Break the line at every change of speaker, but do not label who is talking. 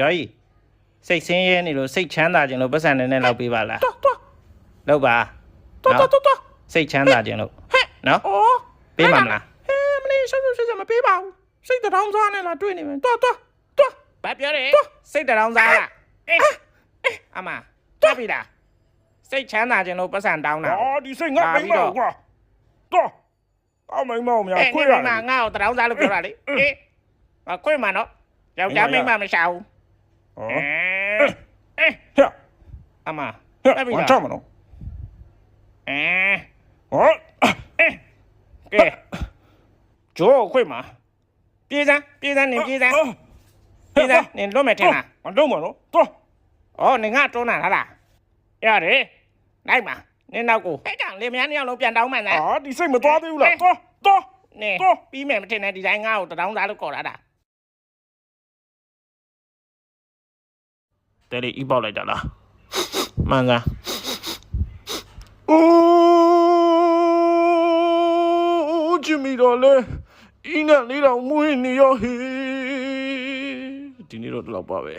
တော်ကြီးစိတ်ဆင်းရဲနေလို့စိတ်ချမ်းသာခြင်းလို့ပတ်စံနေနဲ့လောက်ပေးပါလားလောက်ပါစိတ်ချမ်းသာခြင်းလို့နော်ပေးမှာမလားမလေးစိတ်မပေးပါဘူးစိတ်တောင်းစားနေလားတွေ့နေမယ်တော်ဘာပြောလဲစိတ်တောင်းစားလားအမတက်ပြီလားစိတ်ချမ်းသာခြင်းလို့ပတ်စံတောင်းတာ
ဒီစိတ်ငါမိမ့်မကွာတော့အောက်မိမ့်မများခွေးရတယ်
ငါ့ကိုတောင်းစားလို့ပြောတာလေခွေးမှာနော်ယောက်ျားမိန်းမမရှာဘူးအမတက်ပြီလား
ချမနော်
ကဲဂျိုးခွေးမှာပြေးစမ်းနင်ပြေးစမ်းနင်လွတ်မယ်ထင်လား
မလုံးမနော်တော့
နင်ငါတွန်းတာလားရတယ်လိုက်ပါနင်နောက်ကိုဟဲ့ကောင်လေမယားနှစ်ယောက်လုံးပြန်တောင်းမှန်းလား
ဒီစိတ်မသွားသေးဘူးလားတော့
နင်ပြီးမယ်မထင်နဲ့ဒီတိုင်းငါ့ကိုတောင်းစားလို့ခေါ်လာတာတဲ့လေဤပေါက်လိုက်တာလားမှန်လား
ဂျီမီတော်လေအင်းနဲ့လေးတော်မွေးနေရောဟေးဒီနေ့တော့တော့ပါပဲ